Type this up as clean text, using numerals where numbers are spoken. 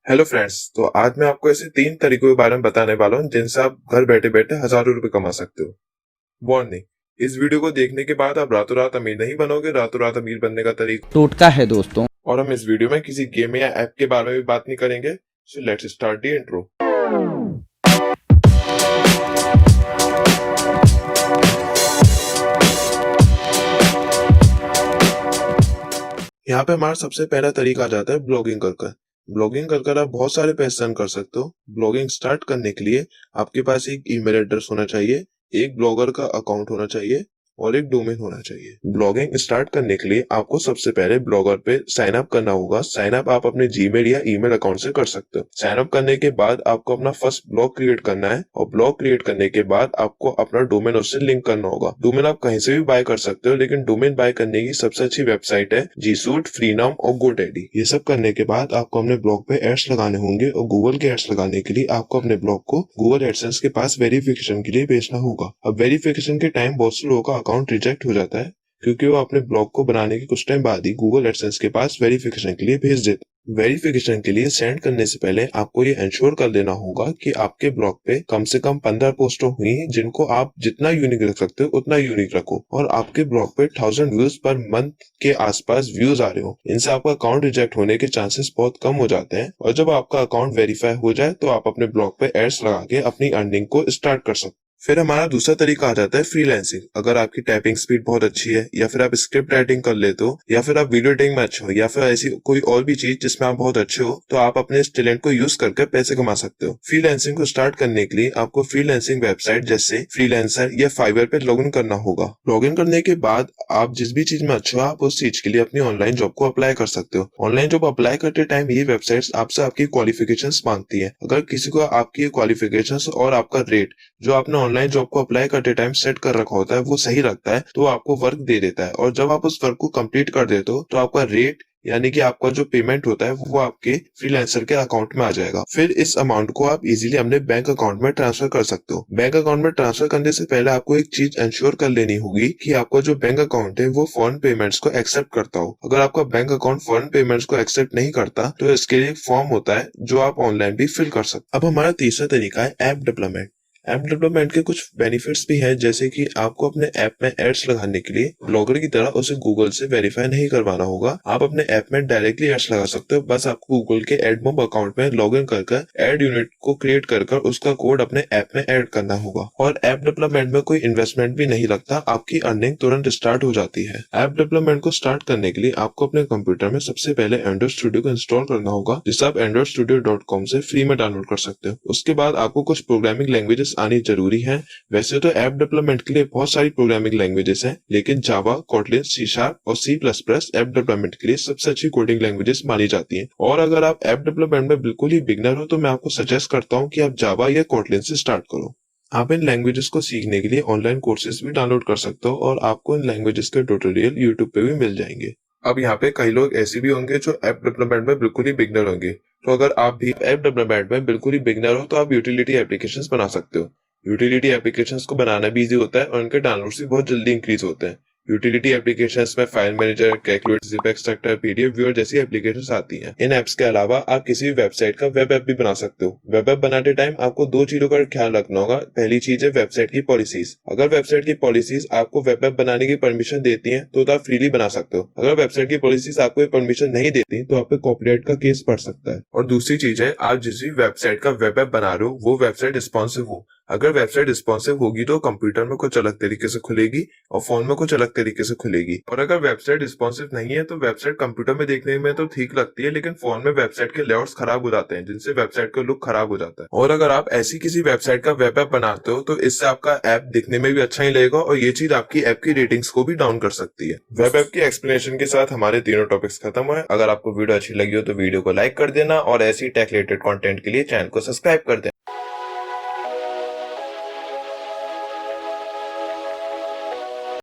Hello friends. तो आज मैं आपको ऐसे 3 तरीकों के बारे में बताने वाला हूँ जिनसे आप घर बैठे बैठे हजारों रुपए कमा सकते हो। वार्निंग, इस वीडियो को देखने के बाद आप रातों रात अमीर नहीं बनोगे। रातों रात अमीर बनने का तरीका टोटका है दोस्तों। और हम इस वीडियो में किसी गेम या ऐप के बारे में भी बात नहीं करेंगे। So let's start the intro. यहाँ पे हमारा सबसे पहला तरीका आ जाता है ब्लॉगिंग कर ब्लॉगिंग कर आप बहुत सारे पैसे अर्न कर सकते हो। ब्लॉगिंग स्टार्ट करने के लिए आपके पास एक ईमेल एड्रेस होना चाहिए, एक ब्लॉगर का अकाउंट होना चाहिए और एक डोमेन होना चाहिए। ब्लॉगिंग स्टार्ट करने के लिए आपको सबसे पहले ब्लॉगर पे साइन अप करना होगा। साइन अप आप अपने जीमेल या ईमेल अकाउंट से कर सकते हो। साइन अप करने के बाद आपको अपना फर्स्ट ब्लॉग क्रिएट करना है और ब्लॉग क्रिएट करने के बाद आपको अपना डोमेन उससे लिंक करना होगा। डोमेन आप कहीं से भी बाय कर सकते हो, लेकिन डोमेन बाय करने की सबसे अच्छी वेबसाइट है जी सूट, फ्रीनॉम और गोडैडी। ये सब करने के बाद आपको अपने ब्लॉग पे एड्स लगाने होंगे और गूगल के एड्स लगाने के लिए आपको अपने ब्लॉग को गूगल एडसेंस के पास वेरिफिकेशन के लिए भेजना होगा। अब वेरिफिकेशन के टाइम बहुत से लोगों का अकाउंट रिजेक्ट हो जाता है क्योंकि वो अपने ब्लॉग को बनाने के कुछ टाइम बाद ही गूगल एडसेंस के पास वेरिफिकेशन के लिए भेज देते। वेरिफिकेशन के लिए सेंड करने से पहले आपको ये इंश्योर कर लेना होगा कि आपके ब्लॉग पे कम से कम 15 पोस्टें हुई हैं जिनको आप जितना यूनिक रख सकते हो उतना यूनिक रखो और आपके ब्लॉग पे 1000 व्यूज पर मंथ के आसपास व्यूज आ रहे हो। इनसे आपका अकाउंट रिजेक्ट होने के चांसेस बहुत कम हो जाते हैं और जब आपका अकाउंट वेरीफाई हो जाए तो आप अपने ब्लॉग पे एड्स लगा के अपनी अर्निंग को स्टार्ट कर सकते हो। फिर हमारा दूसरा तरीका आ जाता है फ्रीलांसिंग। अगर आपकी टाइपिंग स्पीड बहुत अच्छी है या फिर आप स्क्रिप्ट राइटिंग कर लेते हो या फिर आप वीडियो एडिटिंग में अच्छे हो या फिर ऐसी कोई और भी चीज जिसमें आप बहुत अच्छे हो, तो आप अपने इस टैलेंट को यूज करके पैसे कमा सकते हो। फ्रीलांसिंग को स्टार्ट करने के लिए आपको फ्रीलांसिंग वेबसाइट जैसे फ्रीलांसर या फाइवर पे लॉगिन करना होगा। लॉगिन करने के बाद आप जिस भी चीज में अच्छे हो आप उस चीज के लिए अपनी ऑनलाइन जॉब को अप्लाई कर सकते हो। ऑनलाइन जॉब अप्लाई करते टाइम ये वेबसाइट्स आपसे आपकी क्वालिफिकेशंस मांगती है। अगर किसी को आपकी क्वालिफिकेशंस और आपका रेट जो आपने ऑनलाइन जॉब को अप्लाई करते टाइम सेट कर रखा होता है वो सही लगता है तो आपको वर्क दे देता है और जब आप उस वर्क को कंप्लीट कर देते हो तो आपका रेट यानी कि आपका जो पेमेंट होता है वो आपके फ्रीलांसर के अकाउंट में आ जाएगा। फिर इस अमाउंट को आप इजीली अपने बैंक अकाउंट में ट्रांसफर कर सकते हो। बैंक अकाउंट में ट्रांसफर करने से पहले आपको एक चीज इंश्योर कर लेनी होगी कि आपका जो बैंक अकाउंट है वो फॉरेन पेमेंट्स को एक्सेप्ट करता हो। अगर आपका बैंक अकाउंट फॉरेन पेमेंट्स को एक्सेप्ट नहीं करता तो इसके लिए फॉर्म होता है जो आप ऑनलाइन भी फिल कर सकते। अब हमारा तीसरा तरीका है ऐप डेवलपमेंट। ऐप डेवलपमेंट के कुछ बेनिफिट्स भी हैं, जैसे कि आपको अपने ऐप में एड्स लगाने के लिए ब्लॉगर की तरह उसे गूगल से वेरीफाई नहीं करवाना होगा। आप अपने ऐप में डायरेक्टली एड्स लगा सकते हो। बस आपको गूगल के एडमोब अकाउंट में लॉग इन कर एड यूनिट को क्रिएट कर उसका कोड अपने ऐप में ऐड करना होगा और ऐप डेवलपमेंट में कोई इन्वेस्टमेंट भी नहीं लगता। आपकी अर्निंग तुरंत स्टार्ट हो जाती है। ऐप डेवलपमेंट को स्टार्ट करने के लिए आपको अपने कंप्यूटर में सबसे पहले एंड्रॉइड स्टूडियो को इंस्टॉल करना होगा, जिसे आप androidstudio.com से फ्री में डाउनलोड कर सकते हो। उसके बाद आपको कुछ प्रोग्रामिंग लैंग्वेजेस आनी जरूरी है। वैसे तो ऐप डेवलपमेंट के लिए बहुत सारी प्रोग्रामिंग लैंग्वेजेस हैं, लेकिन जावा, कोटलिन, सी शार्प और C plus plus app development के लिए सबसे अच्छी कोडिंग लैंग्वेजेस मानी जाती हैं। और अगर आप ऐप डेवलपमेंट में बिल्कुल ही बिगनर हो तो मैं आपको सजेस्ट करता हूँ कि आप जावा या कोटलिन से स्टार्ट करो। आप इन लैंग्वेजेस को सीखने के लिए ऑनलाइन कोर्सेज भी डाउनलोड कर सकते हो और आपको इन लैंग्वेजेस के ट्यूटोरियल यूट्यूब पे भी मिल जाएंगे। अब यहाँ पे कई लोग ऐसे भी होंगे जो ऐप डेवलपमेंट में बिल्कुल ही बिगनर होंगे। तो अगर आप भी ऐप डेवलपमेंट में बिल्कुल ही बिगनर हो तो आप यूटिलिटी एप्लीकेशंस बना सकते हो। यूटिलिटी एप्लीकेशंस को बनाना भी इजी होता है और उनके डाउनलोड्स भी बहुत जल्दी इंक्रीज होते हैं। यूटिलिटी एप्लीकेशंस में file manager, calculator, zip extractor, PDF viewer जैसी एप्लीकेशंस आती हैं। इन एप्स के अलावा आप किसी भी वेबसाइट का वेब ऐप भी बना सकते हो। वेब ऐप बनाते टाइम आपको दो चीजों का ख्याल रखना होगा। पहली चीज है वेबसाइट की पॉलिसीज। अगर वेबसाइट की पॉलिसीज आपको वेब ऐप बनाने की परमिशन देती हैं तो आप फ्रीली बना सकते हो। अगर वेबसाइट की पॉलिसीज आपको परमिशन नहीं देती तो आप पे कॉपीराइट का केस पड़ सकता है। और दूसरी चीज है, आप जिस भी वेबसाइट का वेब ऐप बना रहे हो वो वेबसाइट रिस्पॉन्सिव हो। अगर वेबसाइट रिस्पॉन्सिव होगी तो कंप्यूटर में कुछ अलग तरीके से खुलेगी और फोन में कुछ अलग तरीके से खुलेगी। और अगर वेबसाइट रिस्पॉन्सिव नहीं है तो वेबसाइट कंप्यूटर में देखने में तो ठीक लगती है, लेकिन फोन में वेबसाइट के लेआउट्स खराब हो जाते हैं जिनसे वेबसाइट का लुक खराब हो जाता है। और अगर आप ऐसी किसी वेबसाइट का वेब ऐप बनाते हो तो इससे आपका ऐप दिखने में भी अच्छा ही लगेगा और ये चीज आपकी ऐप की रेटिंग्स को भी डाउन कर सकती है। वेब ऐप की एक्सप्लेनेशन के साथ हमारे तीनों टॉपिक्स खत्म हुए। अगर आपको वीडियो अच्छी लगी हो तो वीडियो को लाइक कर देना और ऐसी टेक रिलेटेड कंटेंट के लिए चैनल को सब्सक्राइब कर देना।